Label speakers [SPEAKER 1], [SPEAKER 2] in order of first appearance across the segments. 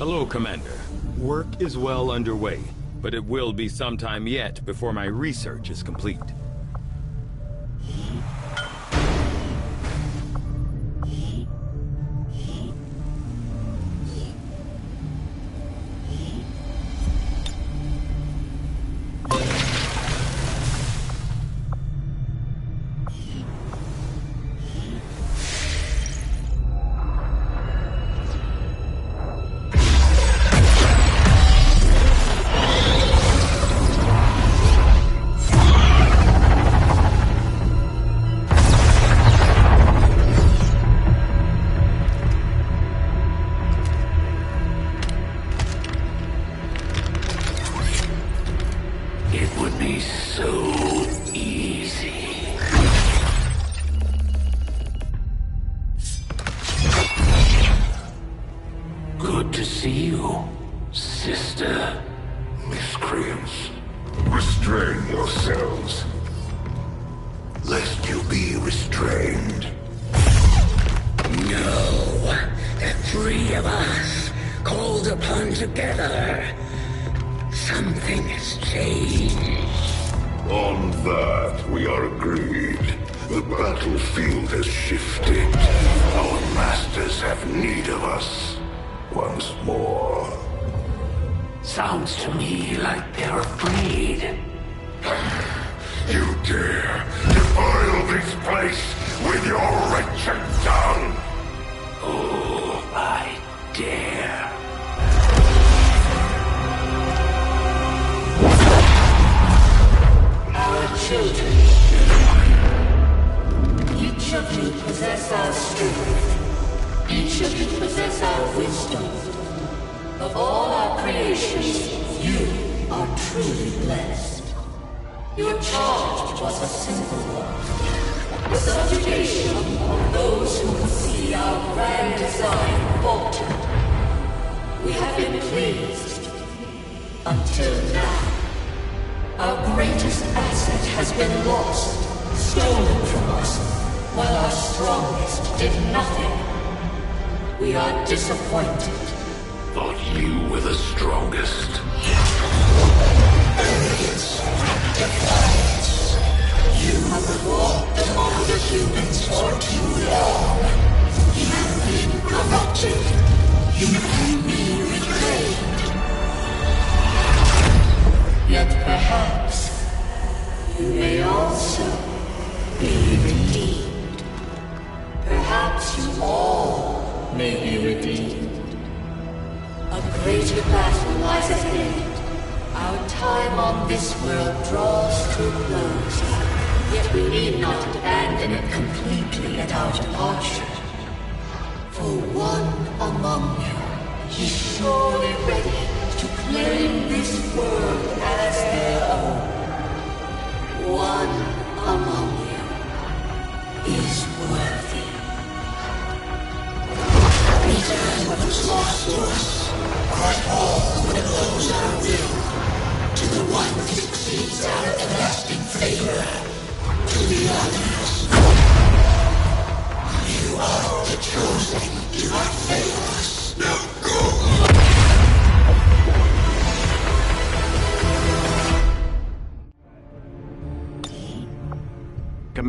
[SPEAKER 1] Hello, Commander. Work is well underway, but it will be some time yet before my research is complete.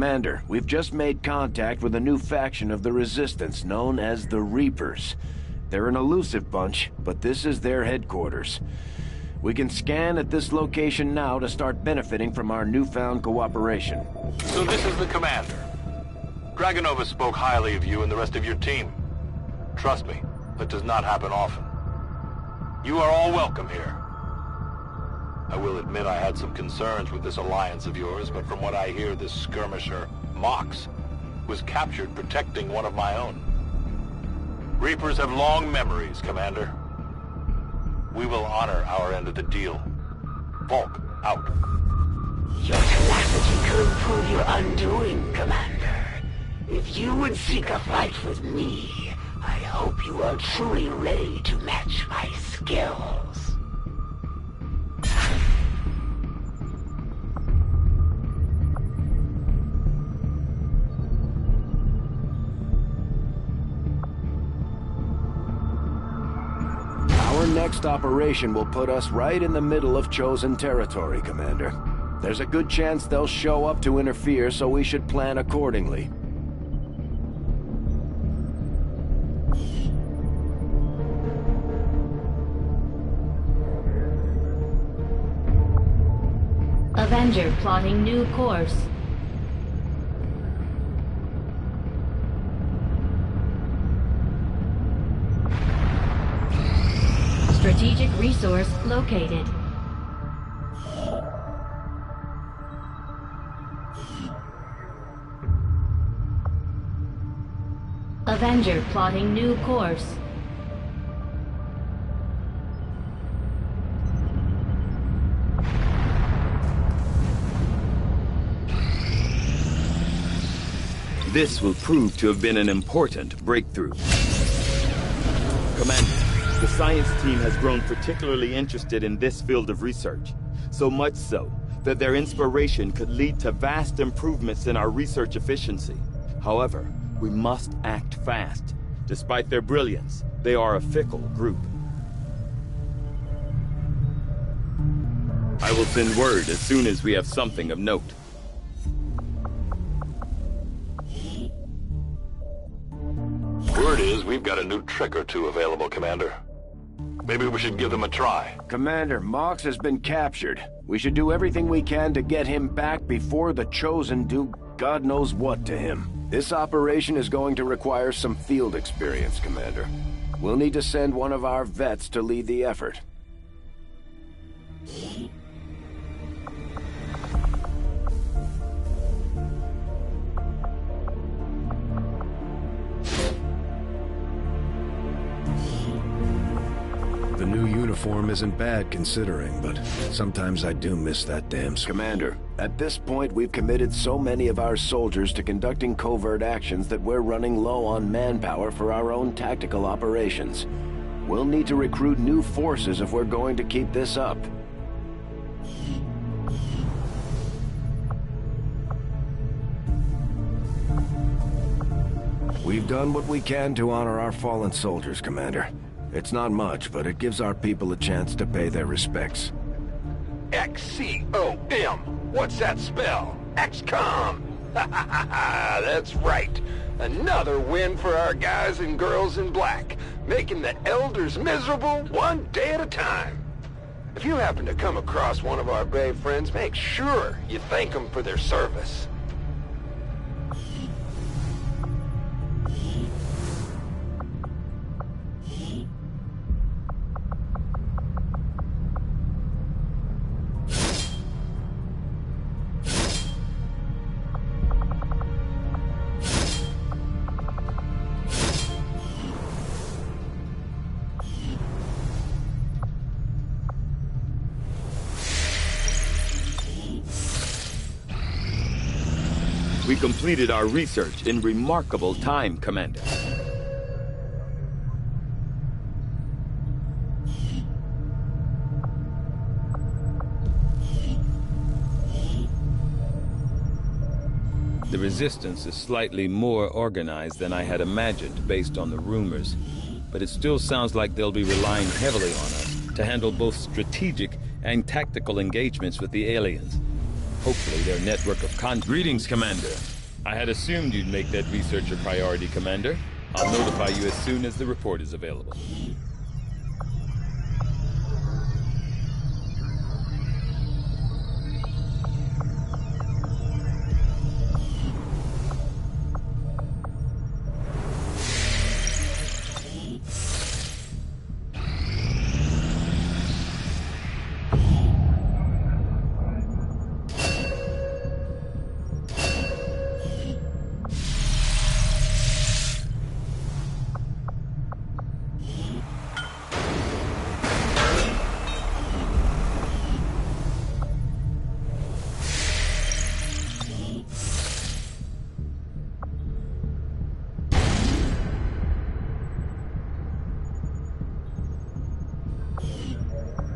[SPEAKER 2] Commander, we've just made contact with a new faction of the Resistance known as the Reapers. They're an elusive bunch, but this is their headquarters. We can scan at this location now to start benefiting from our newfound cooperation.
[SPEAKER 3] So this is the Commander. Dragonova spoke highly of you and the rest of your team. Trust me, that does not happen often. You are all welcome here. I will admit I had some concerns with this alliance of yours, but from what I hear, this skirmisher, Mox, was captured protecting one of my own. Reapers have long memories, Commander. We will honor our end of the deal. Volk, out.
[SPEAKER 4] Your tenacity could prove your undoing, Commander. If you would seek a fight with me, I hope you are truly ready to match my skills.
[SPEAKER 2] next operation will put us right in the middle of Chosen territory, Commander. There's a good chance they'll show up to interfere, so we should plan accordingly.
[SPEAKER 5] Avenger plotting new course. Strategic resource located. Avenger plotting new course.
[SPEAKER 1] This will prove to have been an important breakthrough. Commander, the science team has grown particularly interested in this field of research. So much so that their inspiration could lead to vast improvements in our research efficiency. However, we must act fast. Despite their brilliance, they are a fickle group. I will send word as soon as we have something of note.
[SPEAKER 3] Word is we've got a new trick or two available, Commander. Maybe we should give them a try.
[SPEAKER 2] Commander, Mox has been captured. We should do everything we can to get him back before the Chosen do God knows what to him. This operation is going to require some field experience, Commander. We'll need to send one of our vets to lead the effort.
[SPEAKER 6] The new uniform isn't bad considering, but sometimes I do miss that damn...
[SPEAKER 2] Commander, at this point we've committed so many of our soldiers to conducting covert actions that we're running low on manpower for our own tactical operations. We'll need to recruit new forces if we're going to keep this up.
[SPEAKER 6] We've done what we can to honor our fallen soldiers, Commander. It's not much, but it gives our people a chance to pay their respects.
[SPEAKER 7] XCOM! What's that spell? XCOM! Ha ha ha ha! That's right! Another win for our guys and girls in black, making the elders miserable one day at a time. If you happen to come across one of our brave friends, make sure you thank them for their service.
[SPEAKER 1] We completed our research in remarkable time, Commander. The Resistance is slightly more organized than I had imagined based on the rumors, but it still sounds like they'll be relying heavily on us to handle both strategic and tactical engagements with the aliens. Hopefully their network of Greetings, Commander. I had assumed you'd make that research a priority, Commander. I'll notify you as soon as the report is available.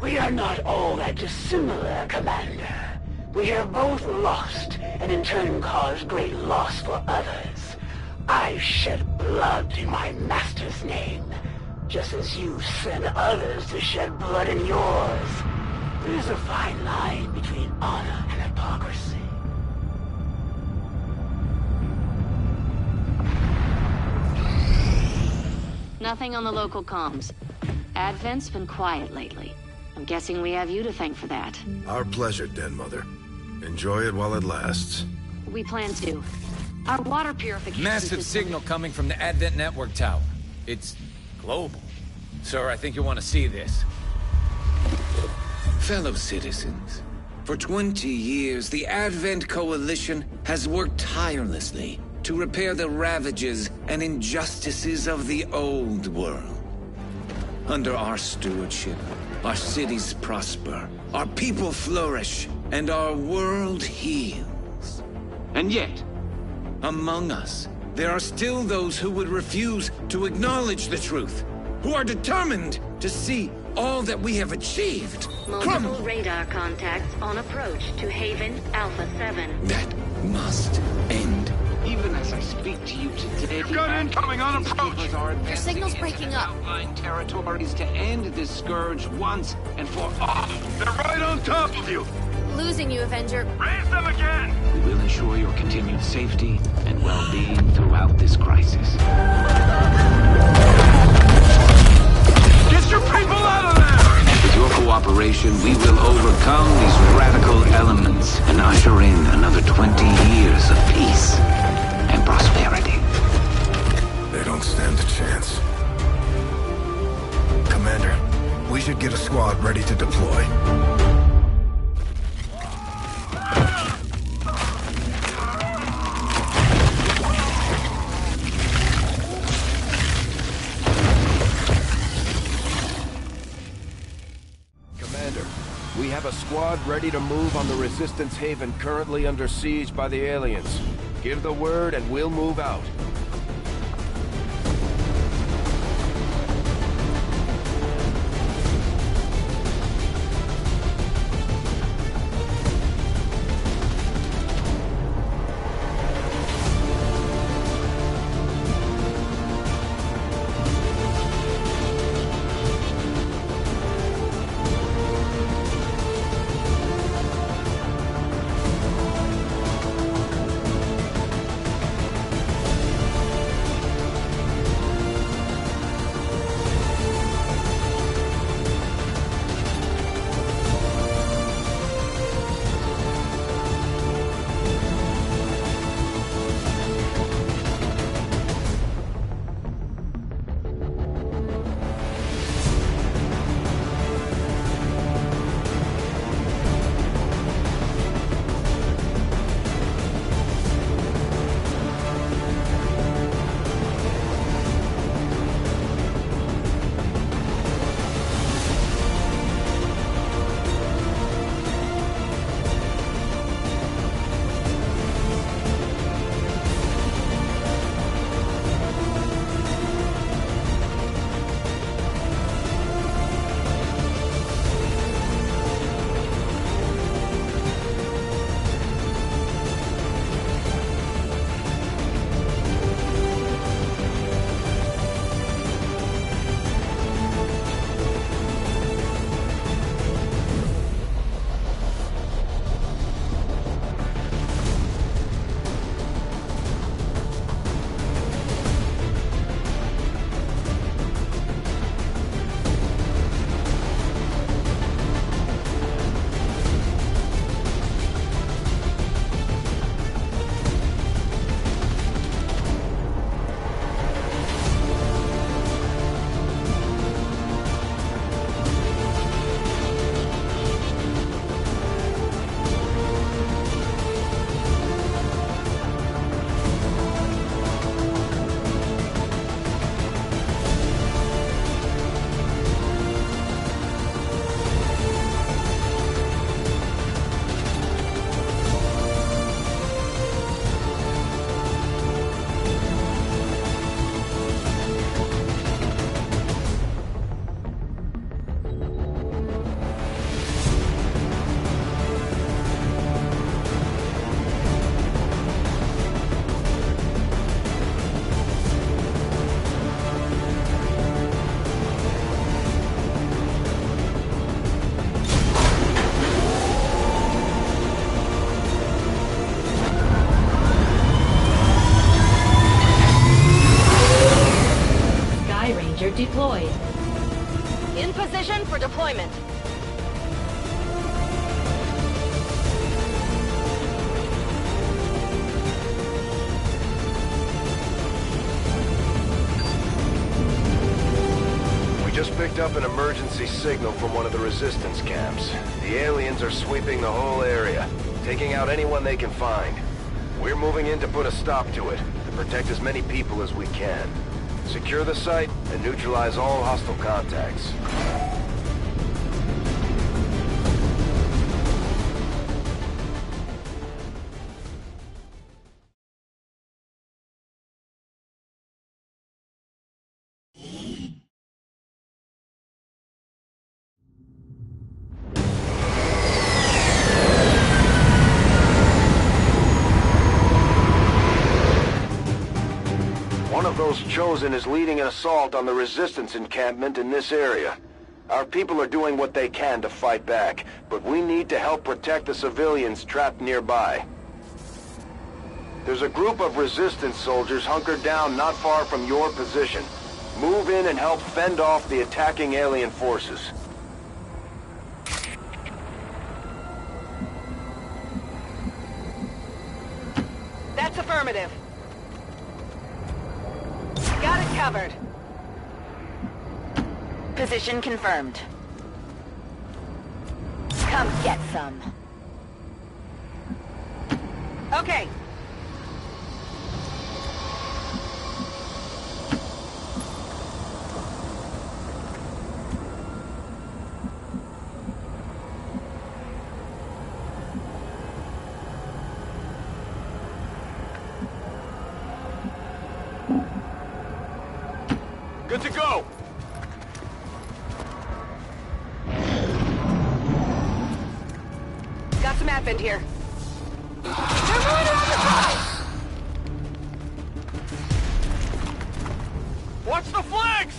[SPEAKER 4] We are not all that dissimilar, Commander. We have both lost, and in turn caused great loss for others. I've shed blood in my master's name. just as you send others to shed blood in yours. There's a fine line between honor and hypocrisy.
[SPEAKER 8] Nothing on the local comms. Advent's been quiet lately. I'm guessing we have you to thank for that.
[SPEAKER 6] Our pleasure, Den Mother. Enjoy it while it lasts.
[SPEAKER 8] We plan to. Our water purification
[SPEAKER 9] Massive
[SPEAKER 8] system-
[SPEAKER 9] signal coming from the Advent network tower. It's global. Sir, I think you want to see this.
[SPEAKER 10] Fellow citizens, for 20 years, the Advent Coalition has worked tirelessly to repair the ravages and injustices of the old world. Under our stewardship, our cities prosper, our people flourish, and our world heals. And yet, among us, there are still those who would refuse to acknowledge the truth, who are determined to see all that we have achieved
[SPEAKER 8] Multiple
[SPEAKER 10] crumble.
[SPEAKER 8] radar contacts on approach to Haven Alpha 7.
[SPEAKER 10] That must end.
[SPEAKER 11] Even as I speak to you today,
[SPEAKER 7] You've got incoming on approach!
[SPEAKER 11] Your
[SPEAKER 12] signal's breaking up.
[SPEAKER 11] Outlying territories to end this scourge once and for all.
[SPEAKER 7] They're right on top of you!
[SPEAKER 12] Losing you, Avenger.
[SPEAKER 7] Raise them again!
[SPEAKER 11] We will ensure your continued safety and well-being throughout this crisis.
[SPEAKER 7] Get your people out of there!
[SPEAKER 11] With your cooperation, we will overcome these radical elements and usher in another 20 years of peace and prosperity.
[SPEAKER 6] They don't stand a chance. Commander, we should get a squad ready to deploy.
[SPEAKER 2] We have a squad ready to move on the Resistance Haven currently under siege by the aliens. Give the word and we'll move out. picked up an emergency signal from one of the resistance camps. The aliens are sweeping the whole area, taking out anyone they can find. We're moving in to put a stop to it, to protect as many people as we can. Secure the site and neutralize all hostile contacts. Those Chosen is leading an assault on the Resistance encampment in this area. Our people are doing what they can to fight back, but we need to help protect the civilians trapped nearby. There's a group of Resistance soldiers hunkered down not far from your position. Move in and help fend off the attacking alien forces.
[SPEAKER 13] That's affirmative. Got it covered. Position confirmed. Come get some. Okay.
[SPEAKER 3] Good to go!
[SPEAKER 13] Got some advent here. They're moving on the side!
[SPEAKER 3] Watch the flags!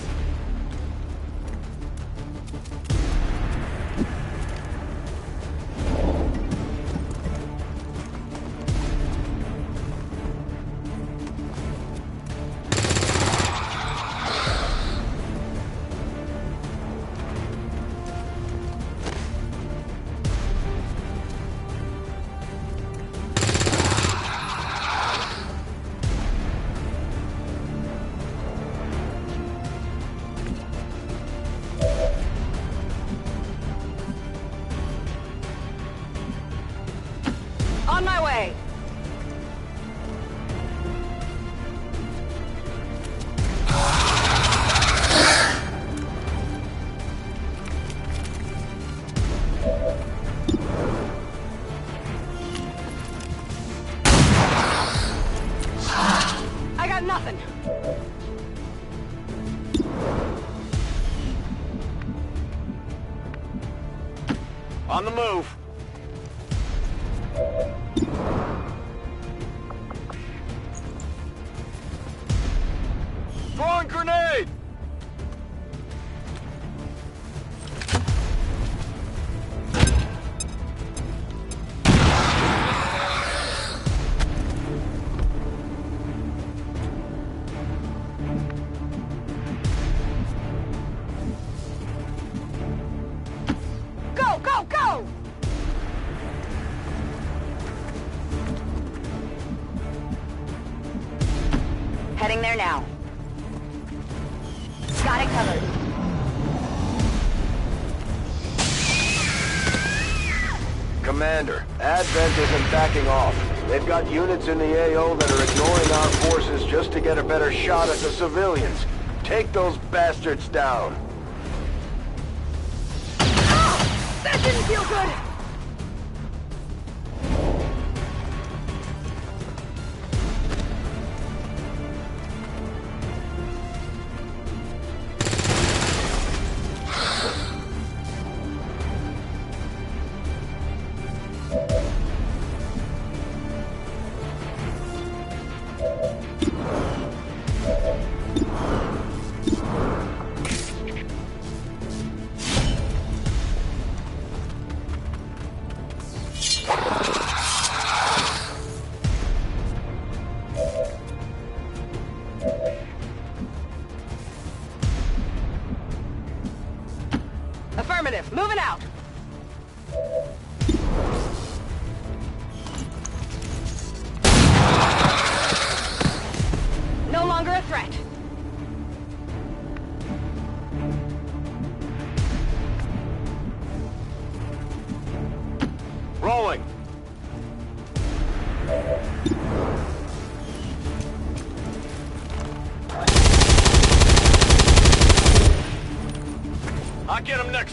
[SPEAKER 13] On my way! I got nothing!
[SPEAKER 3] On the move! Throwing grenade!
[SPEAKER 13] Go, go, go! Heading there now. Got it covered.
[SPEAKER 2] Commander, Advent isn't backing off. They've got units in the AO that are ignoring our forces just to get a better shot at the civilians. Take those bastards down.
[SPEAKER 13] Ah! That didn't feel good!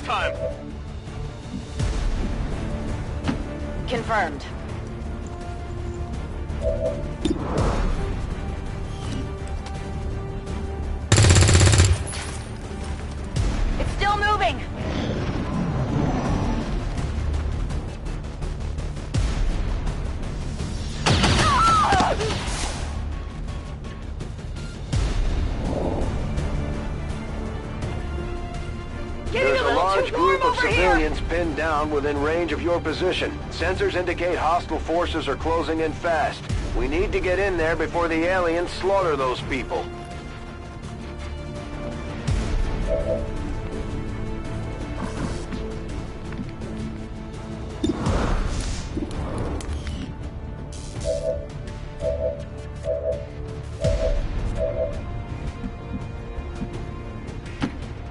[SPEAKER 3] time.
[SPEAKER 8] Confirmed. It's still moving.
[SPEAKER 2] There's a large group of civilians pinned down within range of your position. Sensors indicate hostile forces are closing in fast. We need to get in there before the aliens slaughter those people.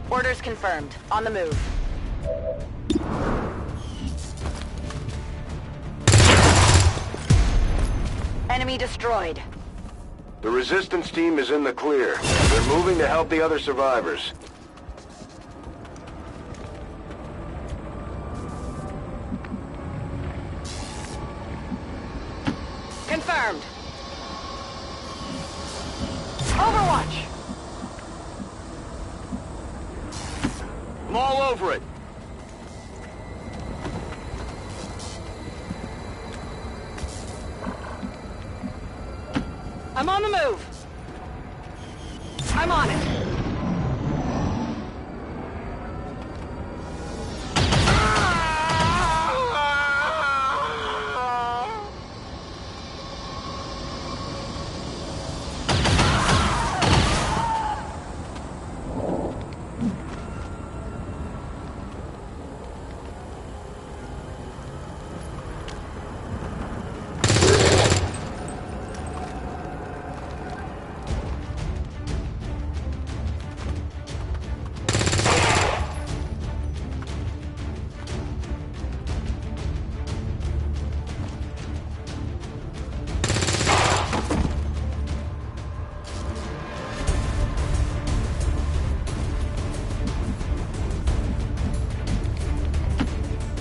[SPEAKER 8] Orders confirmed. On the move. Enemy destroyed.
[SPEAKER 2] The resistance team is in the clear. They're moving to help the other survivors.
[SPEAKER 8] Confirmed. Overwatch.
[SPEAKER 3] I'm all over it.
[SPEAKER 8] I'm on the move. I'm on it.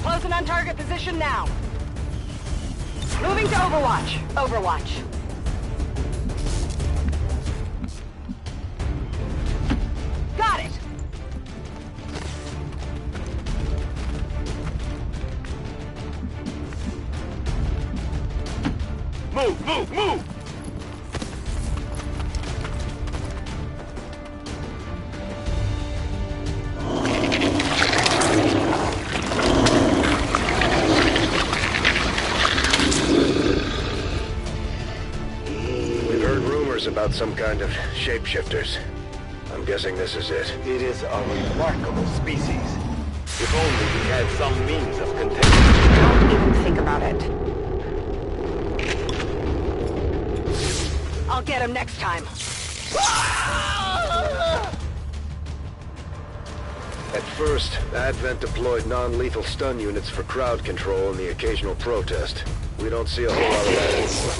[SPEAKER 8] Closing on target position now. Moving to Overwatch. Overwatch. Got it.
[SPEAKER 3] Move, move, move!
[SPEAKER 2] About some kind of shapeshifters. I'm guessing this is it.
[SPEAKER 3] It is a remarkable species. If only we had some means of containing.
[SPEAKER 8] Don't even think about it. I'll get him next time.
[SPEAKER 2] At first, Advent deployed non-lethal stun units for crowd control and the occasional protest. We don't see a whole lot of that anymore.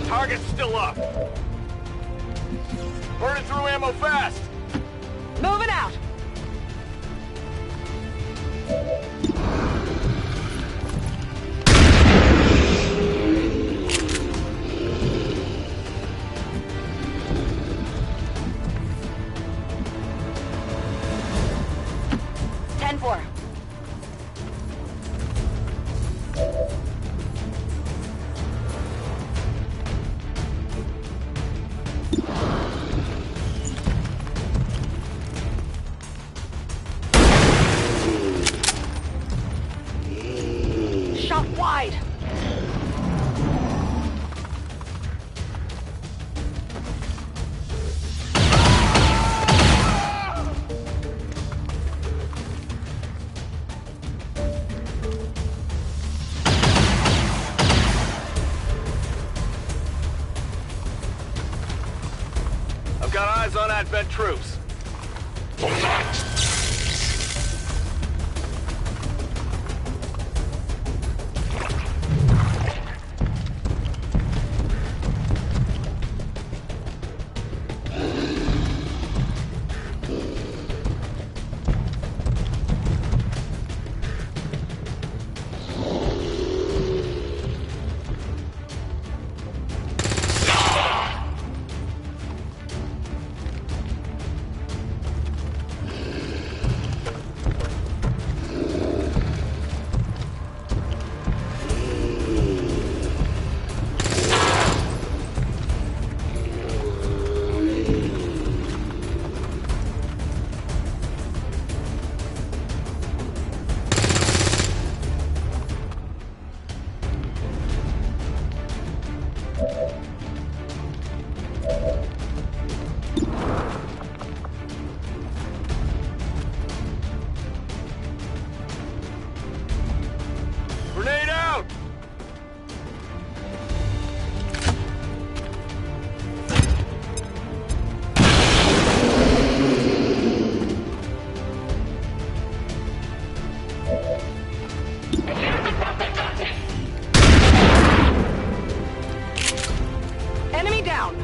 [SPEAKER 3] Target's still up. Burning through ammo fast.
[SPEAKER 8] Moving out.
[SPEAKER 3] got eyes on Advent troops. Grenade out!
[SPEAKER 14] Enemy down.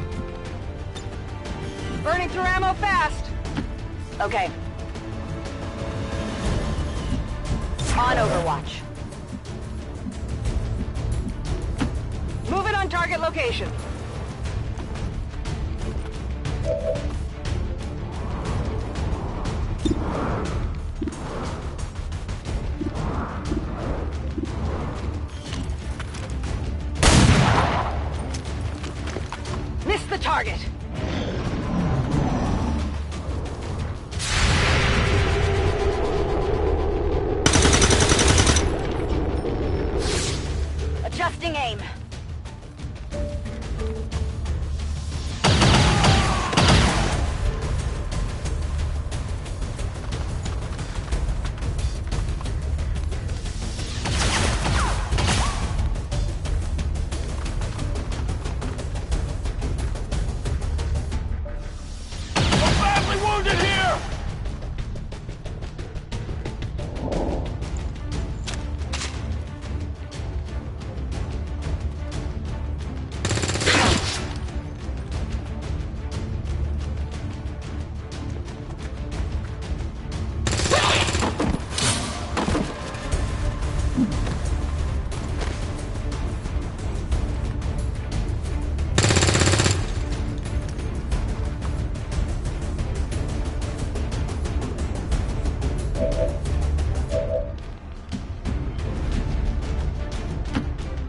[SPEAKER 14] Burning through ammo fast. Okay. On Overwatch. Moving on target location. Missed the target. Adjusting aim.
[SPEAKER 3] Badly wounded here!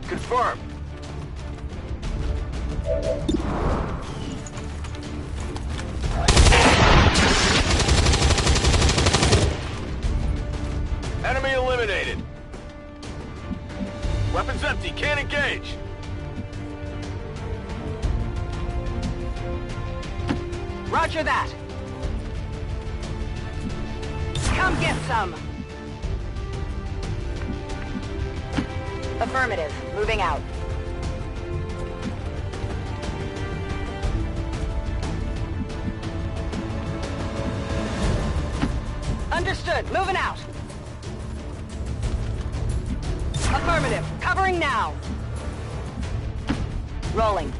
[SPEAKER 3] Confirmed. Enemy eliminated. Weapons empty, can't engage.
[SPEAKER 14] Roger that. Come get some. Affirmative. Moving out. Understood. Moving out. Affirmative. Covering now. Rolling.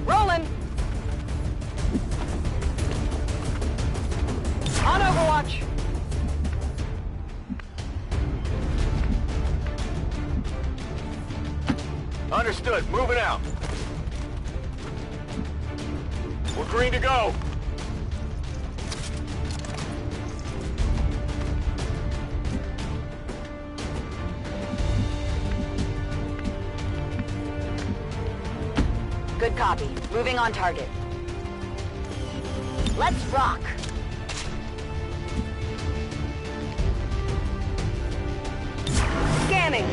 [SPEAKER 14] Rolling. On Overwatch.
[SPEAKER 3] Understood. Moving out. We're green to go.
[SPEAKER 14] Good copy. Moving on target. Let's rock! Scanning!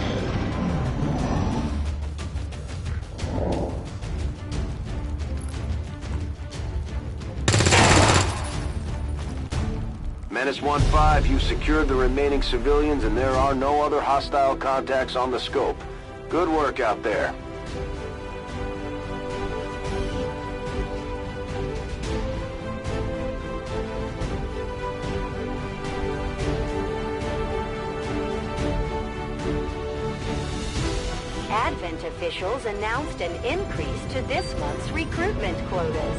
[SPEAKER 2] Menace 1-5, you secured the remaining civilians and there are no other hostile contacts on the scope. Good work out there.
[SPEAKER 15] Advent officials announced an increase to this month's recruitment quotas.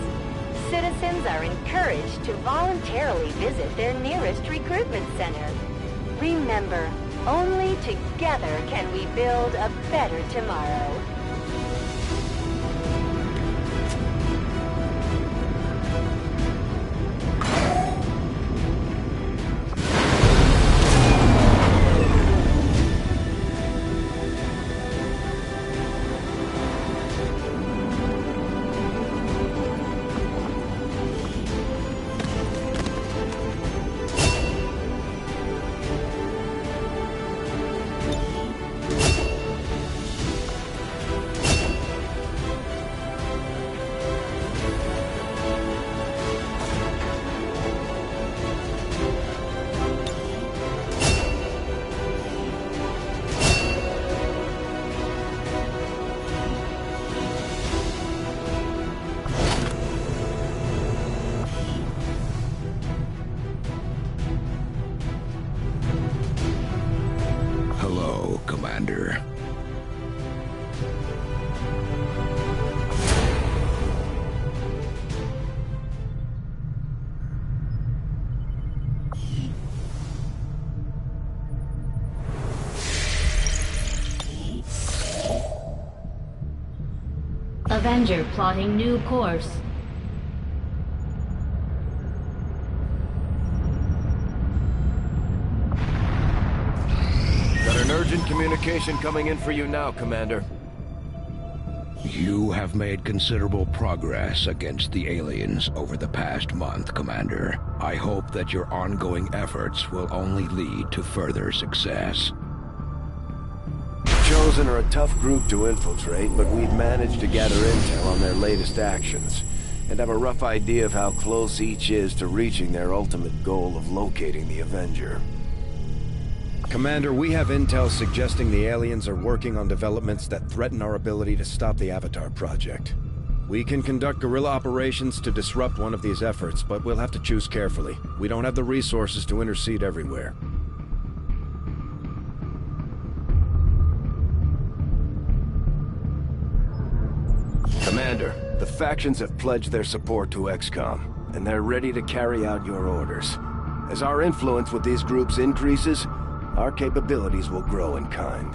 [SPEAKER 15] Citizens are encouraged to voluntarily visit their nearest recruitment center. Remember, only together can we build a better tomorrow.
[SPEAKER 6] Commander.
[SPEAKER 5] Avenger plotting new course.
[SPEAKER 6] Got an urgent communication coming in for you now, Commander.
[SPEAKER 16] You have made considerable progress against the aliens over the past month, Commander. I hope that your ongoing efforts will only lead to further success.
[SPEAKER 6] Chosen are a tough group to infiltrate, but we've managed to gather intel on their latest actions, and have a rough idea of how close each is to reaching their ultimate goal of locating the Avenger.
[SPEAKER 17] Commander, we have intel suggesting the aliens are working on developments that threaten our ability to stop the Avatar project. We can conduct guerrilla operations to disrupt one of these efforts, but we'll have to choose carefully. We don't have the resources to intercede everywhere.
[SPEAKER 6] Commander, the factions have pledged their support to XCOM, and they're ready to carry out your orders. As our influence with these groups increases, our capabilities will grow in kind.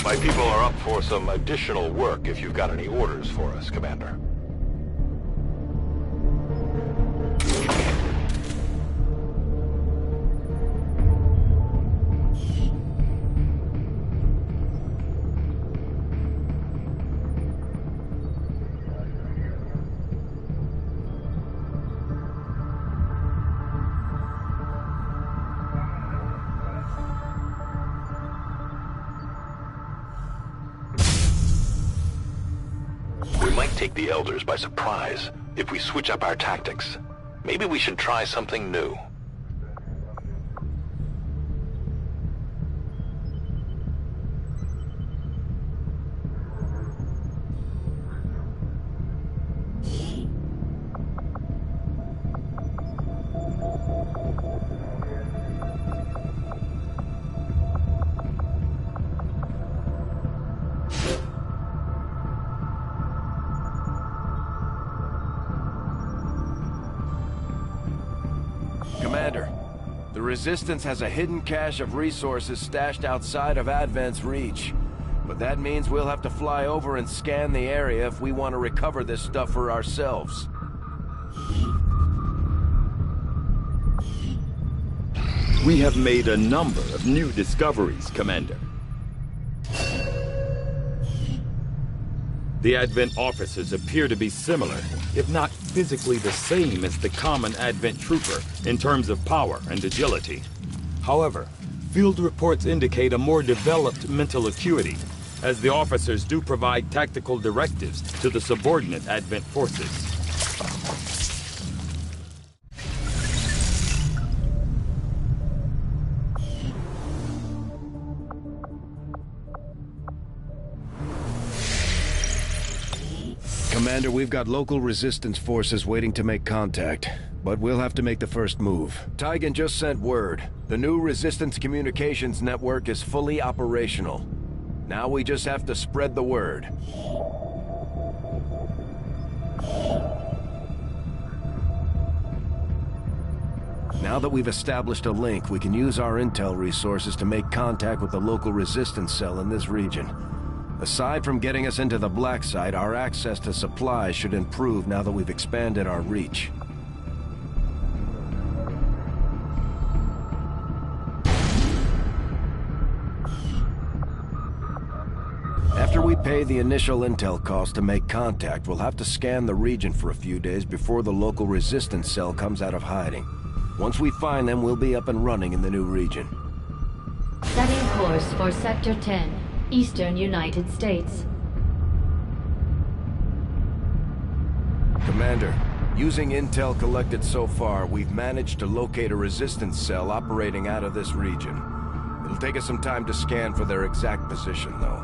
[SPEAKER 3] My people are up for some additional work if you've got any orders for us, Commander. Take the Elders by surprise if we switch up our tactics. Maybe we should try something new.
[SPEAKER 6] Commander, the Resistance has a hidden cache of resources stashed outside of Advent's reach. But that means we'll have to fly over and scan the area if we want to recover this stuff for ourselves.
[SPEAKER 18] We have made a number of new discoveries, Commander.
[SPEAKER 1] The Advent officers appear to be similar, if not physically the same as the common Advent trooper in terms of power and agility. However, field reports indicate a more developed mental acuity, as the officers do provide tactical directives to the subordinate Advent forces.
[SPEAKER 17] Commander, we've got local resistance forces waiting to make contact, but we'll have to make the first move. Tygan just sent word. The new resistance communications network is fully operational. Now we just have to spread the word. Now that we've established a link, we can use our intel resources to make contact with the local resistance cell in this region. Aside from getting us into the black site, our access to supplies should improve now that we've expanded our reach. After we pay the initial intel cost to make contact, we'll have to scan the region for a few days before the local resistance cell comes out of hiding. Once we find them, we'll be up and running in the new region.
[SPEAKER 5] Setting course for Sector 10, Eastern United States.
[SPEAKER 17] Commander, using intel collected so far, we've managed to locate a resistance cell operating out of this region. It'll take us some time to scan for their exact position, though.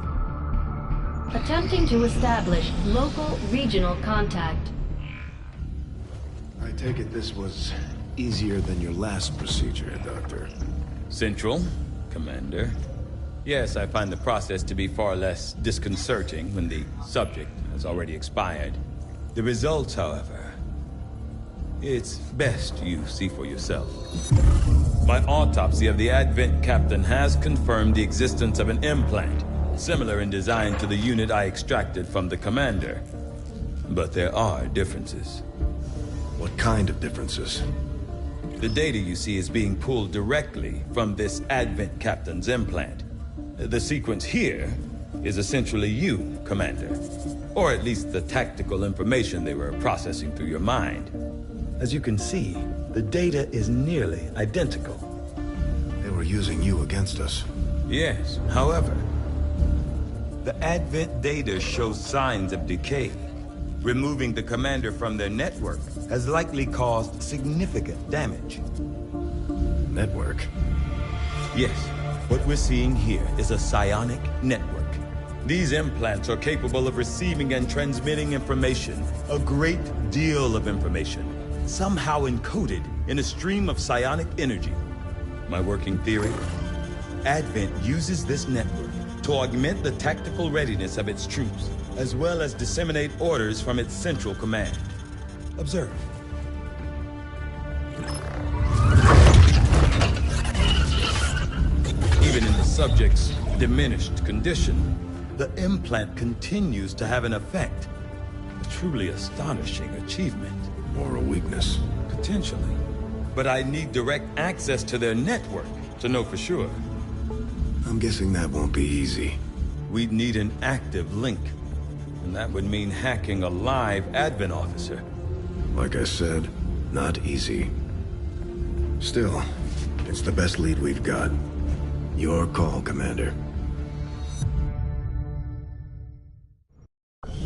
[SPEAKER 5] Attempting to establish local regional contact.
[SPEAKER 17] I take it this was easier than your last procedure, Doctor.
[SPEAKER 1] Central, Commander. Yes, I find the process to be far less disconcerting when the subject has already expired. The results, however, it's best you see for yourself. My autopsy of the Advent captain has confirmed the existence of an implant, similar in design to the unit I extracted from the commander. But there are differences.
[SPEAKER 17] What kind of differences?
[SPEAKER 1] The data you see is being pulled directly from this Advent captain's implant. The sequence here is essentially you, Commander. Or at least the tactical information they were processing through your mind. As you can see, the data is nearly identical.
[SPEAKER 17] They were using you against us.
[SPEAKER 1] Yes, however, the Advent data shows signs of decay. Removing the commander from their network has likely caused significant damage.
[SPEAKER 17] Network?
[SPEAKER 1] Yes. What we're seeing here is a psionic network. These implants are capable of receiving and transmitting information, a great deal of information, somehow encoded in a stream of psionic energy. My working theory? Advent uses this network to augment the tactical readiness of its troops, as well as disseminate orders from its central command. Observe. Even in the subject's diminished condition, the implant continues to have an effect. A truly astonishing achievement.
[SPEAKER 17] Or a weakness.
[SPEAKER 1] Potentially. But I need direct access to their network to know for sure.
[SPEAKER 17] I'm guessing that won't be easy.
[SPEAKER 1] We'd need an active link. And that would mean hacking a live Advent officer.
[SPEAKER 17] Like I said, not easy. Still, it's the best lead we've got. Your call, Commander.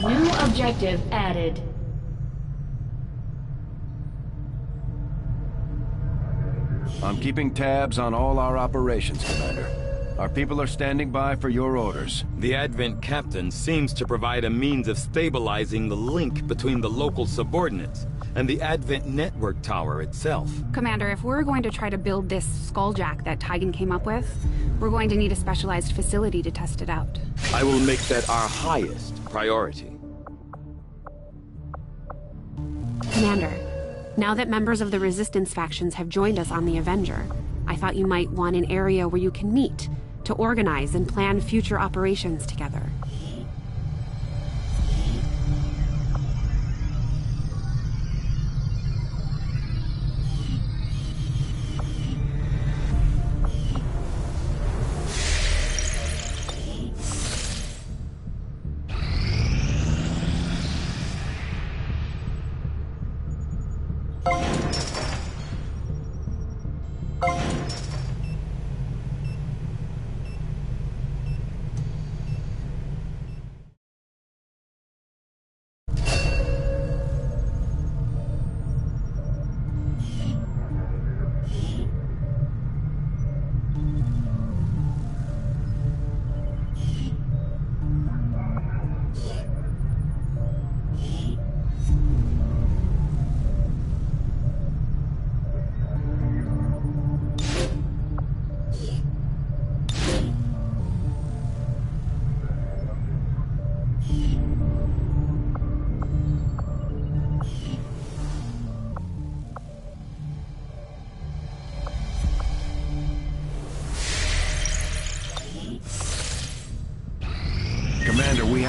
[SPEAKER 5] New objective added.
[SPEAKER 17] I'm keeping tabs on all our operations, Commander. Our people are standing by for your orders.
[SPEAKER 1] The Advent captain seems to provide a means of stabilizing the link between the local subordinates and the Advent network tower itself.
[SPEAKER 19] Commander, if we're going to try to build this skulljack that Tygan came up with, we're going to need a specialized facility to test it out.
[SPEAKER 1] I will make that our highest priority.
[SPEAKER 19] Commander, now that members of the Resistance factions have joined us on the Avenger, I thought you might want an area where you can meet, to organize and plan future operations together.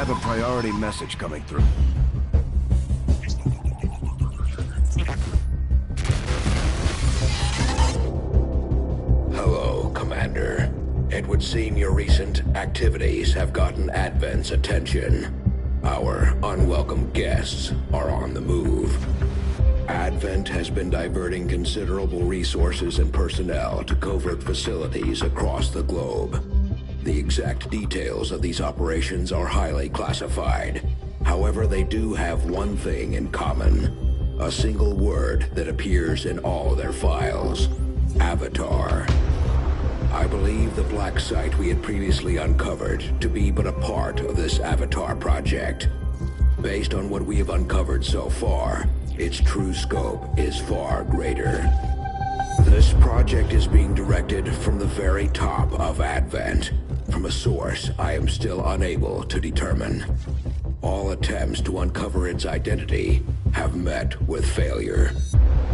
[SPEAKER 6] have a priority message coming through.
[SPEAKER 16] Hello, Commander. It would seem your recent activities have gotten Advent's attention. Our unwelcome guests are on the move. Advent has been diverting considerable resources and personnel to covert facilities across the globe. The exact details of these operations are highly classified. However, they do have one thing in common. A single word that appears in all their files. Avatar. I believe the black site we had previously uncovered to be but a part of this Avatar project. Based on what we have uncovered so far, its true scope is far greater. This project is being directed from the very top of Advent, from a source I am still unable to determine. All attempts to uncover its identity have met with failure.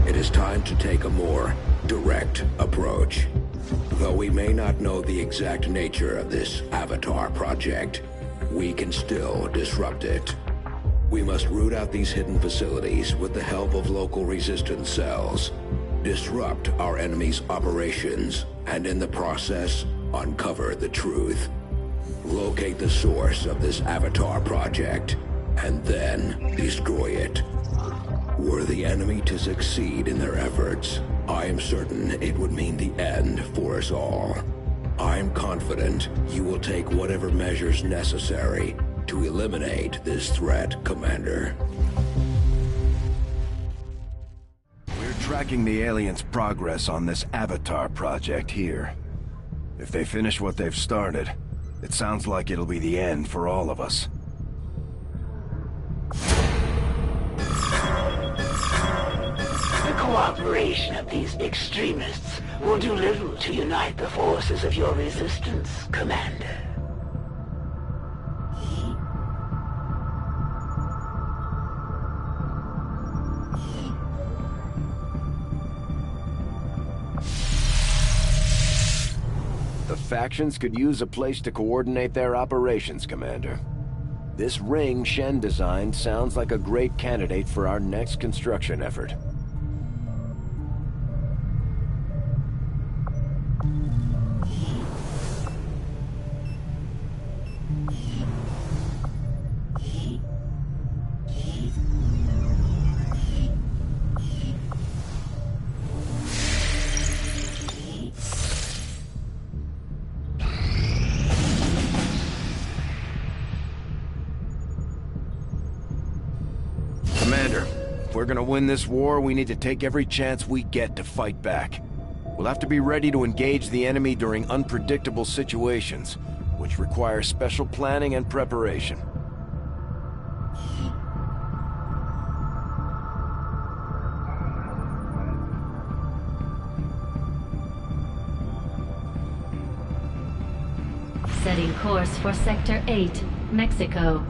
[SPEAKER 16] It is time to take a more direct approach. Though we may not know the exact nature of this Avatar project, we can still disrupt it. We must root out these hidden facilities with the help of local resistance cells, disrupt our enemy's operations, and in the process, uncover the truth. Locate the source of this Avatar project, and then destroy it. Were the enemy to succeed in their efforts, I am certain it would mean the end for us all. I am confident you will take whatever measures necessary to eliminate this threat, Commander.
[SPEAKER 6] We're tracking the aliens' progress on this Avatar project here. If they finish what they've started, it sounds like it'll be the end for all of us.
[SPEAKER 4] The cooperation of these extremists will do little to unite the forces of your resistance, Commander.
[SPEAKER 6] The factions could use a place to coordinate their operations, Commander. This ring Shen designed sounds like a great candidate for our next construction effort. Commander, if we're gonna win this war, we need to take every chance we get to fight back. We'll have to be ready to engage the enemy during unpredictable situations, which require special planning and preparation.
[SPEAKER 5] Setting course for Sector 8, Mexico.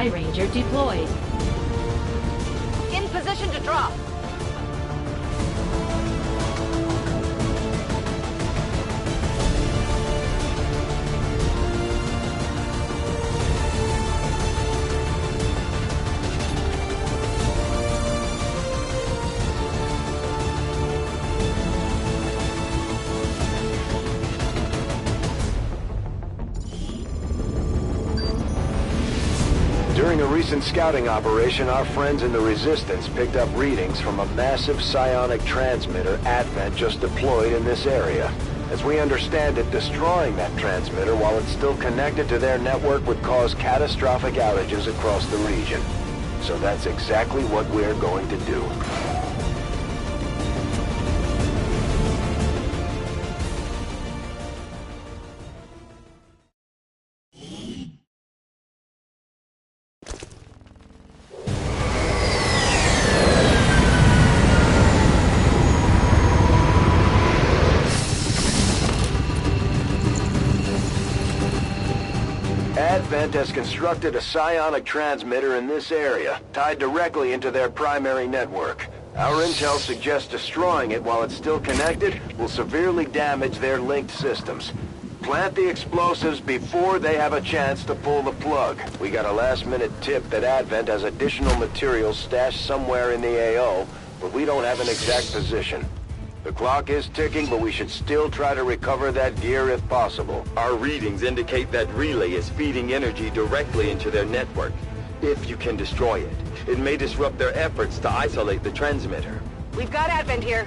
[SPEAKER 5] Ranger deployed.
[SPEAKER 14] In position to drop.
[SPEAKER 2] During a recent scouting operation, our friends in the Resistance picked up readings from a massive psionic transmitter Advent just deployed in this area. As we understand it, destroying that transmitter while it's still connected to their network would cause catastrophic outages across the region. So that's exactly what we're going to do. Advent has constructed a psionic transmitter in this area, tied directly into their primary network. Our intel suggests destroying it while it's still connected will severely damage their linked systems. Plant the explosives before they have a chance to pull the plug. We got a last-minute tip that Advent has additional materials stashed somewhere in the AO, but we don't have an exact position. The clock is ticking, but we should still try to recover that gear if possible.
[SPEAKER 18] Our readings indicate that relay is feeding energy directly into their network. If you can destroy it, it may disrupt their efforts to isolate the transmitter.
[SPEAKER 14] We've got Advent here.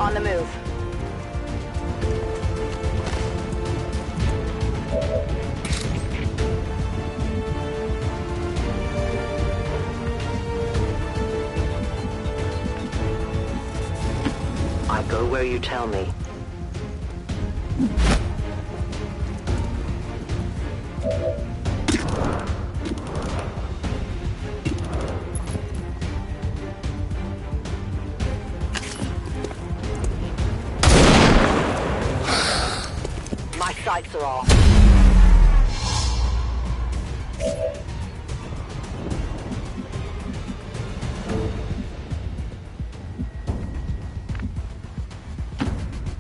[SPEAKER 14] On the move.
[SPEAKER 4] I go where you tell me.
[SPEAKER 14] My sights are off.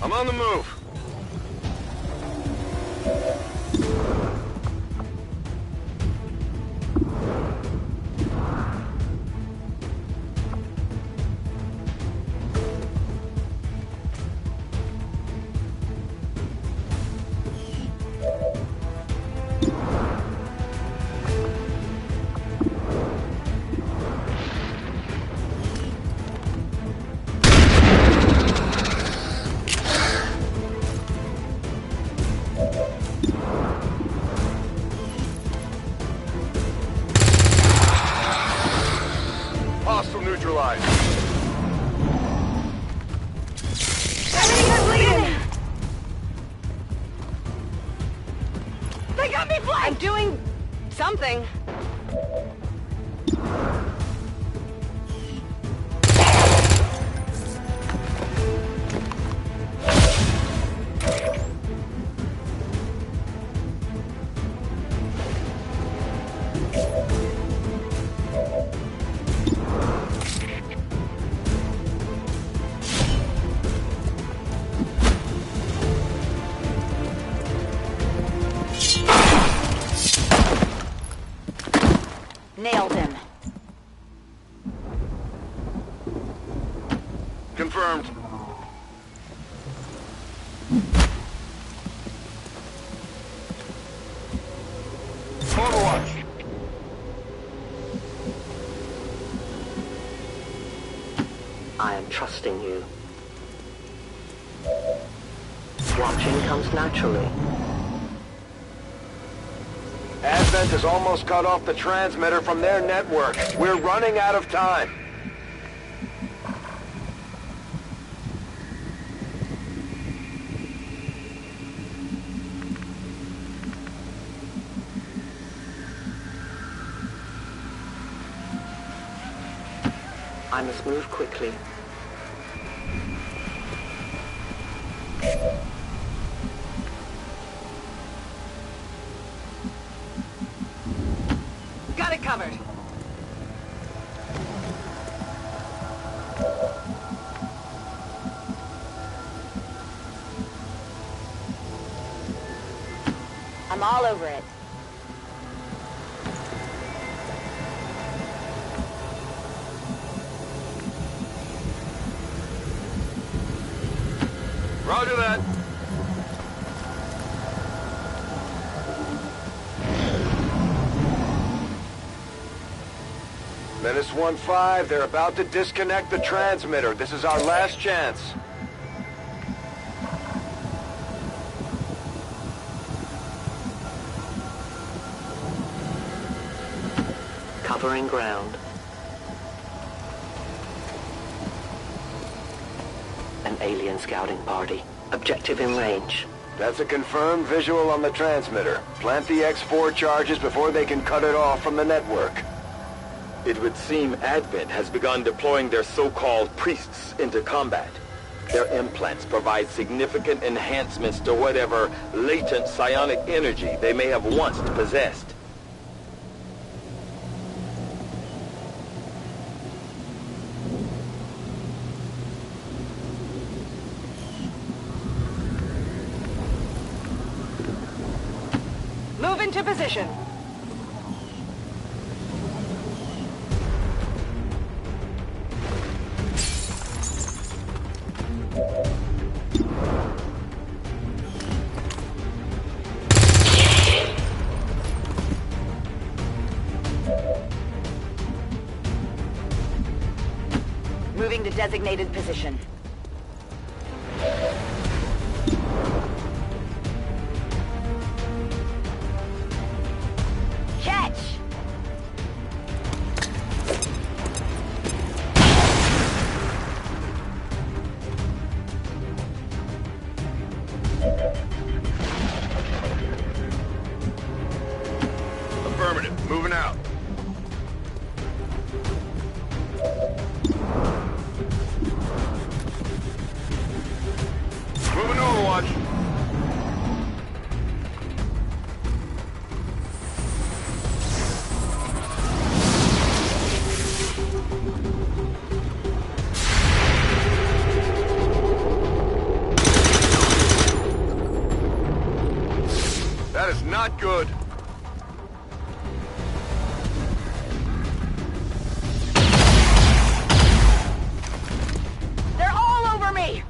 [SPEAKER 2] I'm on the move. Hostile neutralized.
[SPEAKER 14] They got me flanked! I'm doing something. Nailed him.
[SPEAKER 2] Confirmed. Overwatch.
[SPEAKER 4] I am trusting you. Watching comes naturally.
[SPEAKER 2] Advent has almost cut off the transmitter from their network. We're running out of time.
[SPEAKER 4] I must move quickly.
[SPEAKER 14] Got it covered. I'm all over it.
[SPEAKER 2] Roger that. Menace 1-5, they're about to disconnect the transmitter. This is our last chance.
[SPEAKER 4] Covering ground. An alien scouting party. Objective in range.
[SPEAKER 2] That's a confirmed visual on the transmitter. Plant the X4 charges before they can cut it off from the network.
[SPEAKER 18] It would seem Advent has begun deploying their so-called priests into combat. Their implants provide significant enhancements to whatever latent psionic energy they may have once possessed.
[SPEAKER 14] Move into position. Moving to designated position. Catch!
[SPEAKER 7] Affirmative. Moving out. Moving Overwatch. That is not good.
[SPEAKER 14] They're all over me!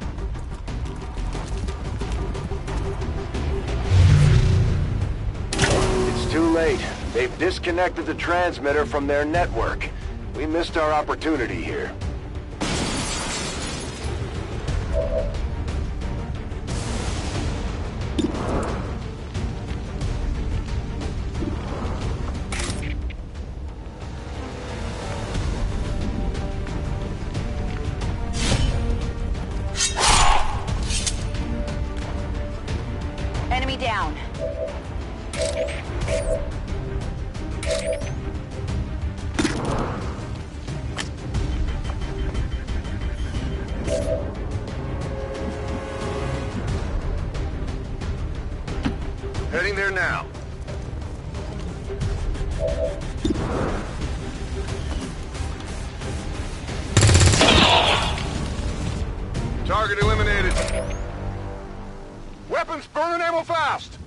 [SPEAKER 2] It's too late. They've disconnected the transmitter from their network. We missed our opportunity here.
[SPEAKER 14] Enemy down.
[SPEAKER 7] Heading there now. Target eliminated. Weapons burning ammo fast.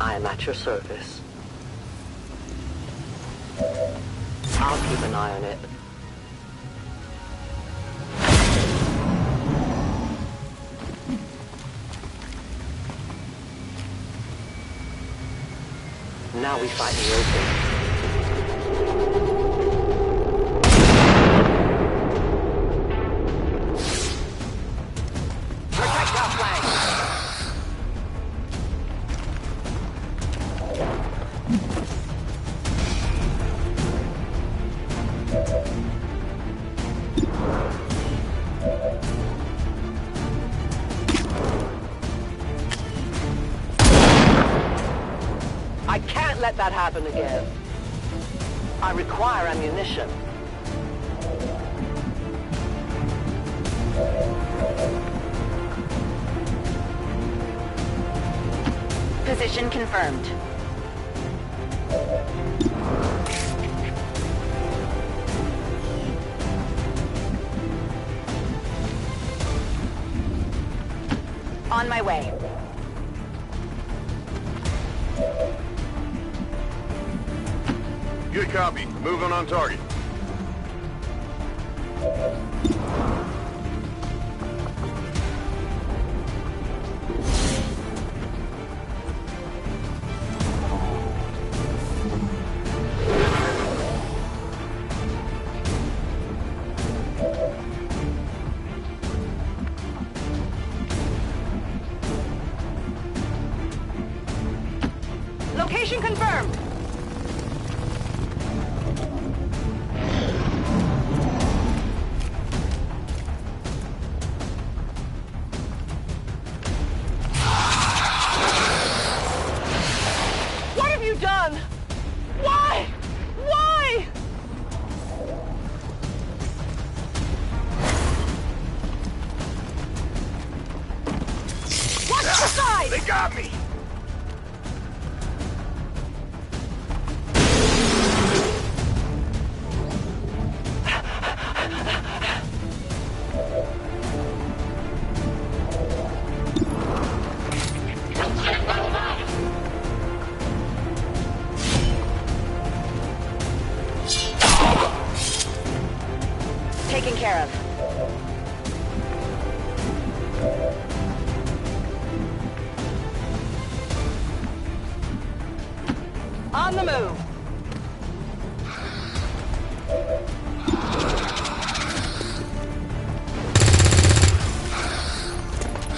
[SPEAKER 20] I am at your service. I'll keep an eye on it. Now we fight in the open.
[SPEAKER 14] Protect our flag.
[SPEAKER 20] I can't let that happen again. I require ammunition.
[SPEAKER 14] Position confirmed. On my way.
[SPEAKER 7] Good copy. Moving on target.
[SPEAKER 14] Location confirmed. Taken care of. On the move.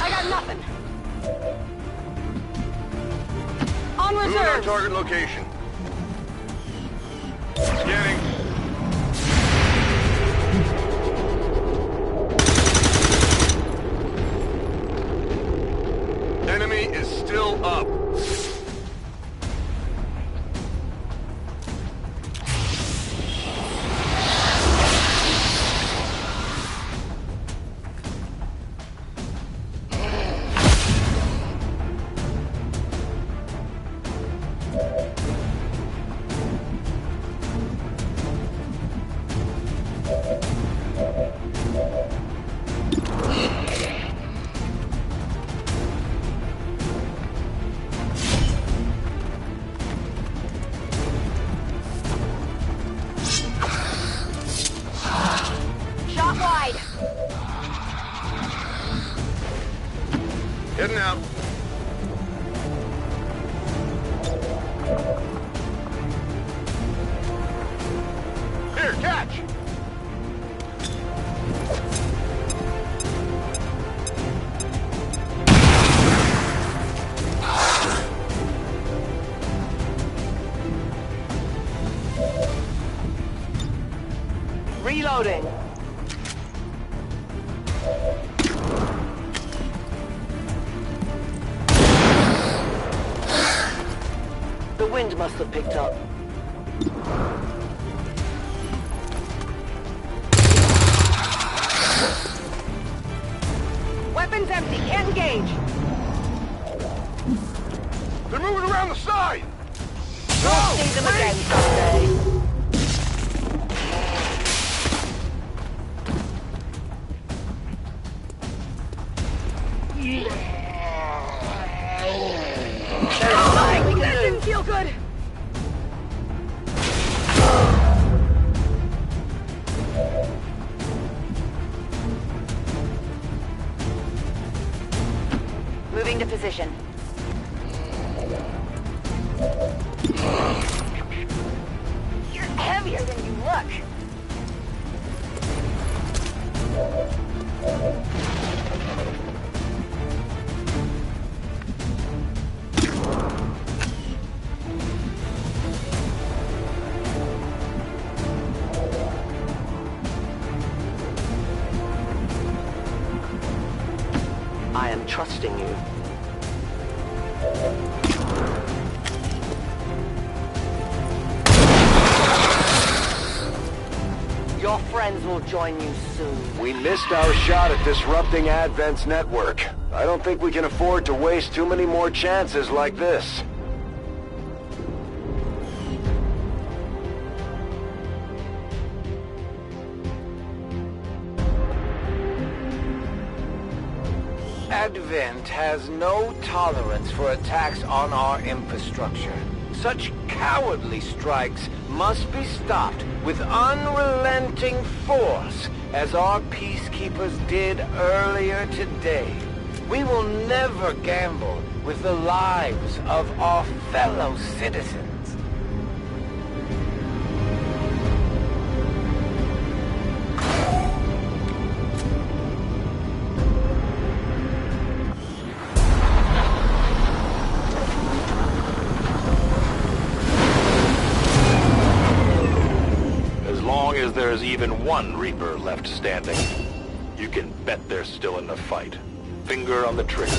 [SPEAKER 14] I got nothing. On
[SPEAKER 3] Moving our
[SPEAKER 14] reserve.
[SPEAKER 3] target location. Scanning. Enemy is still up.
[SPEAKER 14] Shot wide.
[SPEAKER 3] Heading out. Here, catch!
[SPEAKER 20] Reloading. The wind must have picked up.
[SPEAKER 14] Weapons empty. Can't engage.
[SPEAKER 3] They're moving around the side!
[SPEAKER 14] We'll see them again someday. That didn't feel good. Moving to position. You're heavier than you look.
[SPEAKER 20] I am trusting you. Your friends will join you soon.
[SPEAKER 6] We missed our shot at disrupting Advent's network. I don't think we can afford to waste too many more chances like this.
[SPEAKER 10] Advent has no tolerance for attacks on our infrastructure. Such cowardly strikes must be stopped with unrelenting force, as our peacekeepers did earlier today. We will never gamble with the lives of our fellow citizens.
[SPEAKER 3] As long as there's even one Reaper left standing, you can bet they're still in the fight. Finger on the trigger.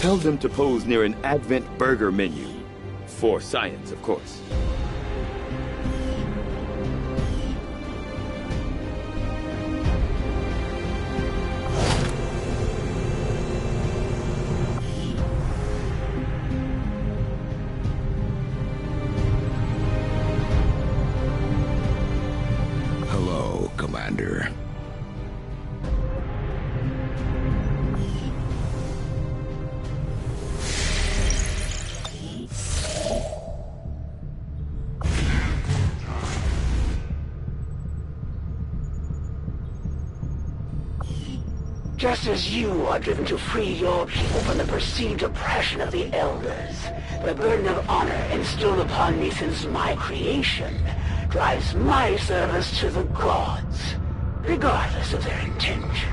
[SPEAKER 1] Tell them to pose near an Advent burger menu. For science, of course.
[SPEAKER 16] Hello, Commander.
[SPEAKER 4] Just as you are driven to free your people from the perceived oppression of the Elders, the burden of honor instilled upon me since my creation drives my service to the gods, regardless of their intention.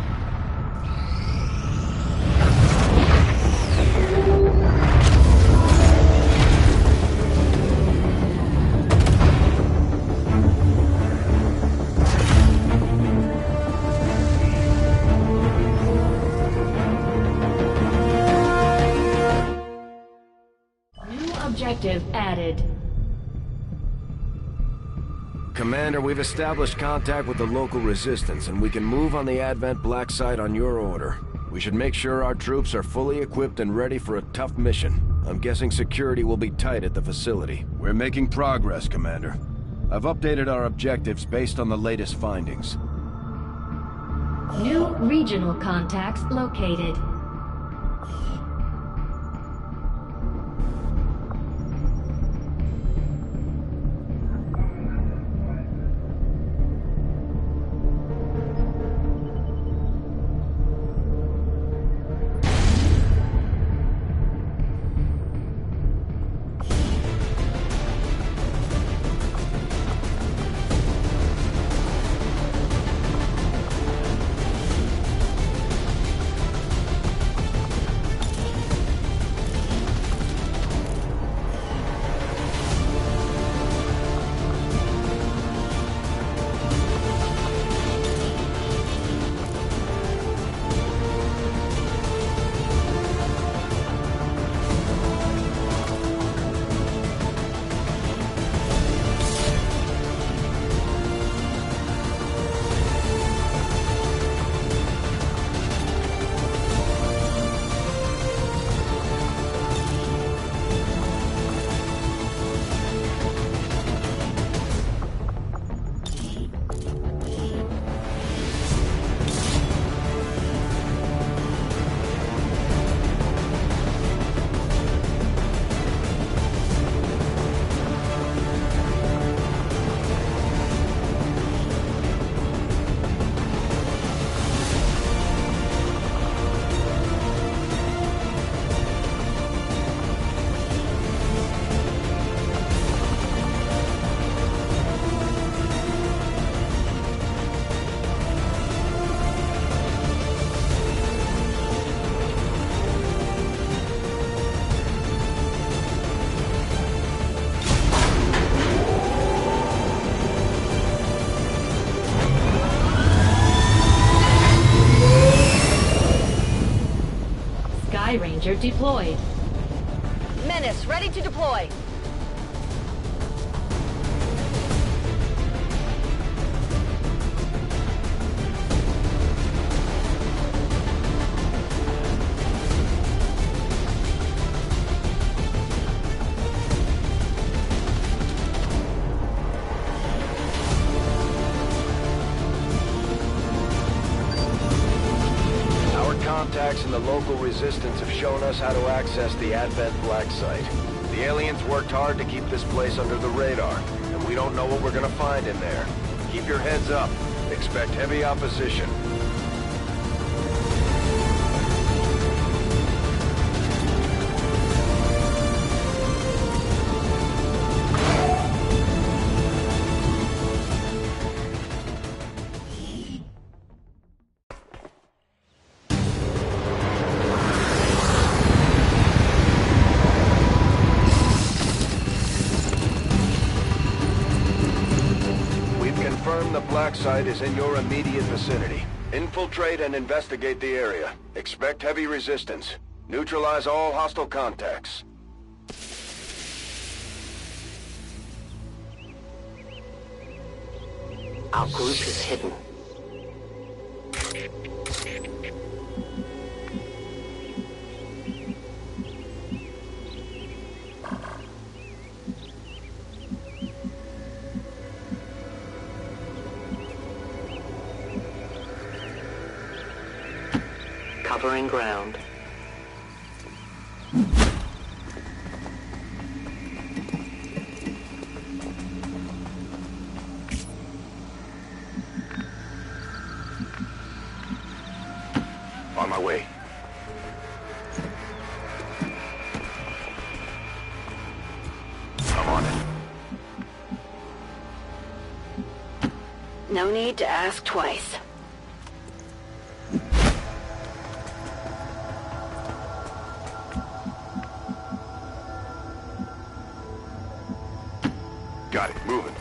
[SPEAKER 5] Objective added.
[SPEAKER 6] Commander, we've established contact with the local resistance, and we can move on the Advent Black site on your order. We should make sure our troops are fully equipped and ready for a tough mission. I'm guessing security will be tight at the facility. We're making progress, Commander. I've updated our objectives based on the latest findings.
[SPEAKER 5] New regional contacts located. Ranger deployed.
[SPEAKER 14] Menace, ready to deploy.
[SPEAKER 6] Contacts in the local resistance have shown us how to access the Advent Black site. The aliens worked hard to keep this place under the radar, and we don't know what we're gonna find in there. Keep your heads up. Expect heavy opposition. The Black site is in your immediate vicinity. Infiltrate and investigate the area. Expect heavy resistance. Neutralize all hostile contacts.
[SPEAKER 20] Our group is hidden. Covering ground.
[SPEAKER 6] On my way. I'm on it.
[SPEAKER 15] No need to ask twice.
[SPEAKER 6] Got it. Moving.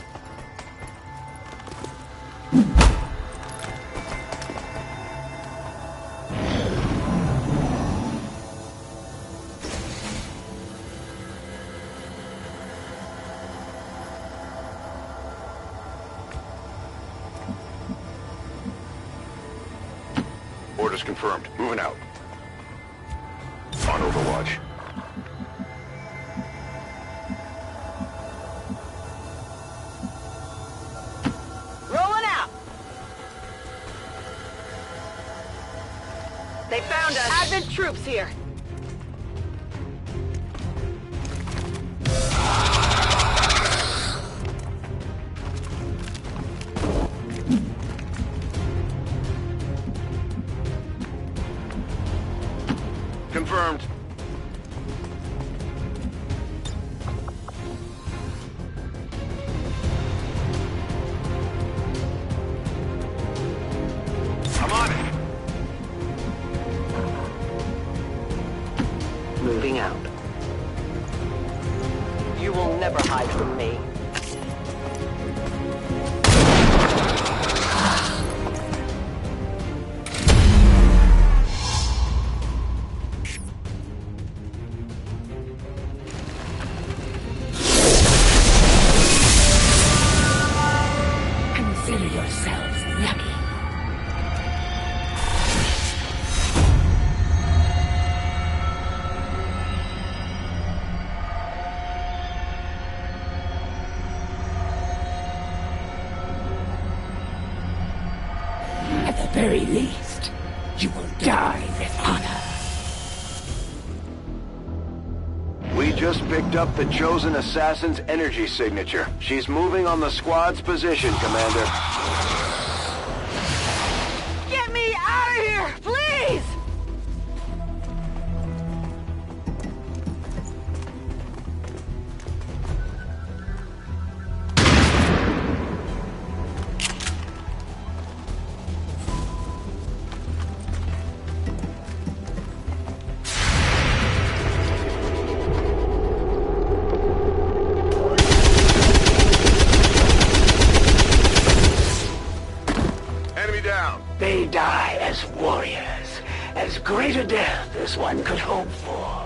[SPEAKER 6] Orders confirmed. Moving out. On Overwatch.
[SPEAKER 20] Rolling out! They found us! Advent troops here!
[SPEAKER 6] Confirmed. I'm on it.
[SPEAKER 20] Moving out. You will never hide from me.
[SPEAKER 4] Consider yourselves lucky. At the very least, you will die with honor.
[SPEAKER 6] We just picked up the Chosen Assassin's energy signature. She's moving on the squad's position, Commander.
[SPEAKER 20] Get me out of here, please!
[SPEAKER 6] Enemy down.
[SPEAKER 4] They die as warriors, as great a death as one could hope for.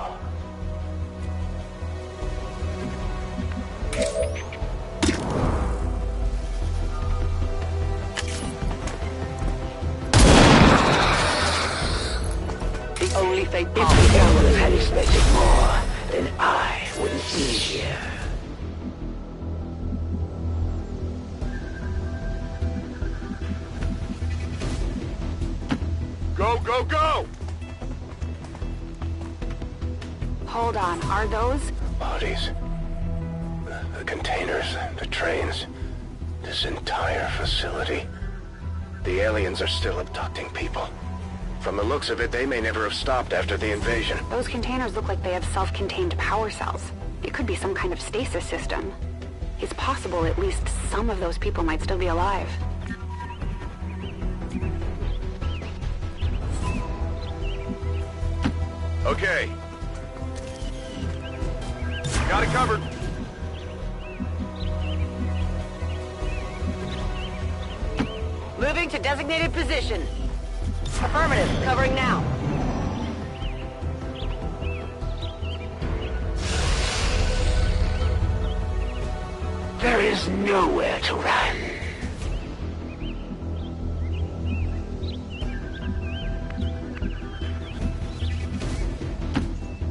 [SPEAKER 20] The only fate
[SPEAKER 4] If the
[SPEAKER 20] possible.
[SPEAKER 4] elders had expected more, then I wouldn't be here.
[SPEAKER 6] Go, go, go!
[SPEAKER 19] Hold on, are those?
[SPEAKER 6] Bodies. The containers, the trains. This entire facility. The aliens are still abducting people. From the looks of it, they may never have stopped after the invasion.
[SPEAKER 19] Those containers look like they have self-contained power cells. It could be some kind of stasis system. It's possible at least some of those people might still be alive.
[SPEAKER 6] Okay. Got it covered.
[SPEAKER 20] Moving to designated position. Affirmative, covering now.
[SPEAKER 4] There is nowhere to run.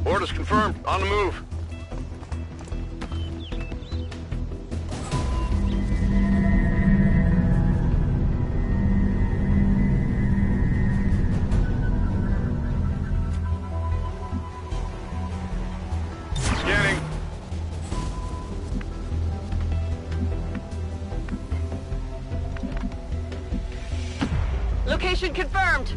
[SPEAKER 3] Orders confirmed. On the move. Scanning.
[SPEAKER 20] Location confirmed.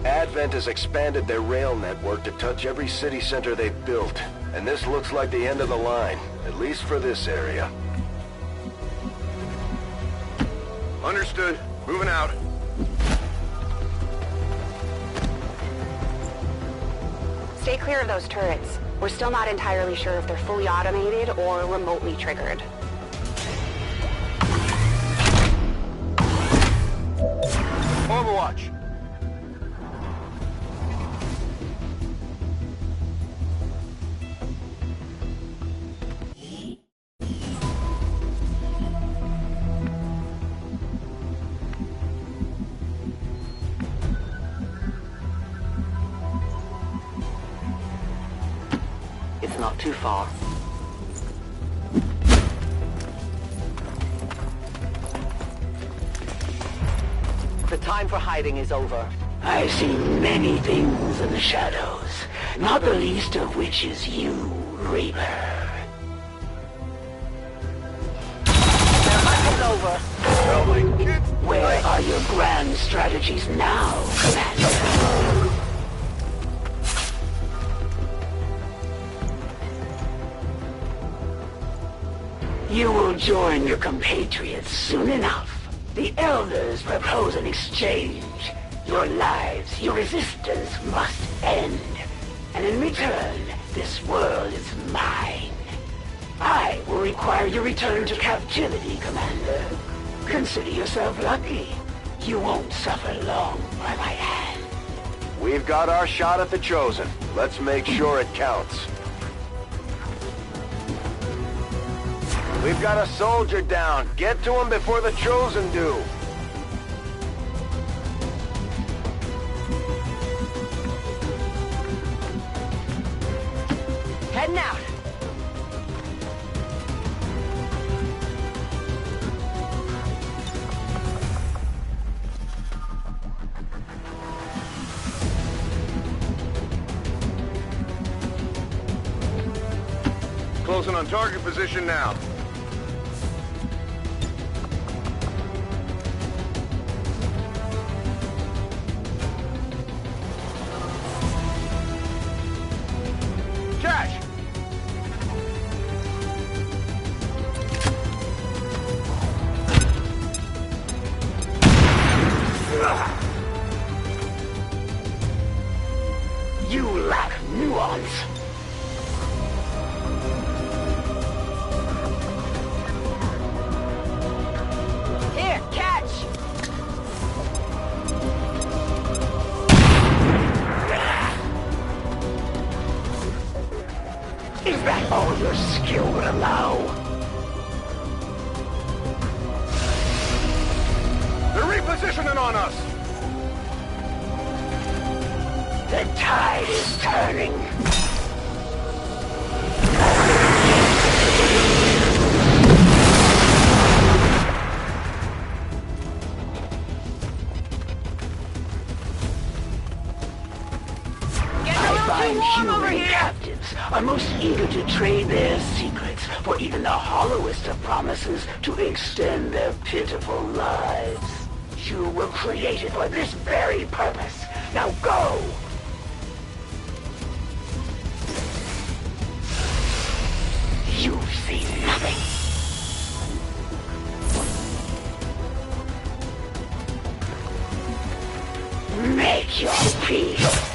[SPEAKER 6] Advent has expanded their rail network to touch every city center they've built, and this looks like the end of the line, at least for this area.
[SPEAKER 3] Understood. Moving out.
[SPEAKER 19] Stay clear of those turrets. We're still not entirely sure if they're fully automated or remotely triggered.
[SPEAKER 3] Overwatch.
[SPEAKER 20] It's not too far. The time for hiding is over.
[SPEAKER 4] I see many things in the shadows, not the least of which is you, Reaper.
[SPEAKER 20] Their hunt is over.
[SPEAKER 4] Where are your grand strategies now, Commander? You will join your compatriots soon enough. The Elders propose an exchange. Your lives, your resistance must end. And in return, this world is mine. I will require your return to captivity, Commander. Consider yourself lucky. You won't suffer long by my hand.
[SPEAKER 6] We've got our shot at the Chosen. Let's make sure it counts. We've got a soldier down. Get to him before the Chosen do.
[SPEAKER 20] Heading out.
[SPEAKER 3] Closing on target position now. Cash!
[SPEAKER 4] You lack nuance.
[SPEAKER 20] Here, catch!
[SPEAKER 4] Is that all your skill would allow?
[SPEAKER 3] They're repositioning on us!
[SPEAKER 4] The tide is turning. I find human captives are most eager to trade their secrets for even the hollowest of promises to extend their pitiful lives. You were created for this very purpose. Now go! You've seen nothing. Make your peace.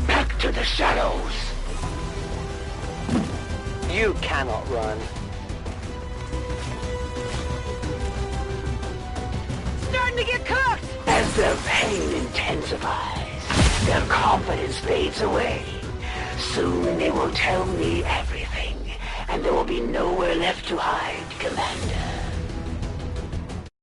[SPEAKER 4] Back to the shadows.
[SPEAKER 20] You cannot run. Starting to get cooked!
[SPEAKER 4] Their pain intensifies. Their confidence fades away. Soon they will tell me everything, and there will be nowhere left to hide, Commander.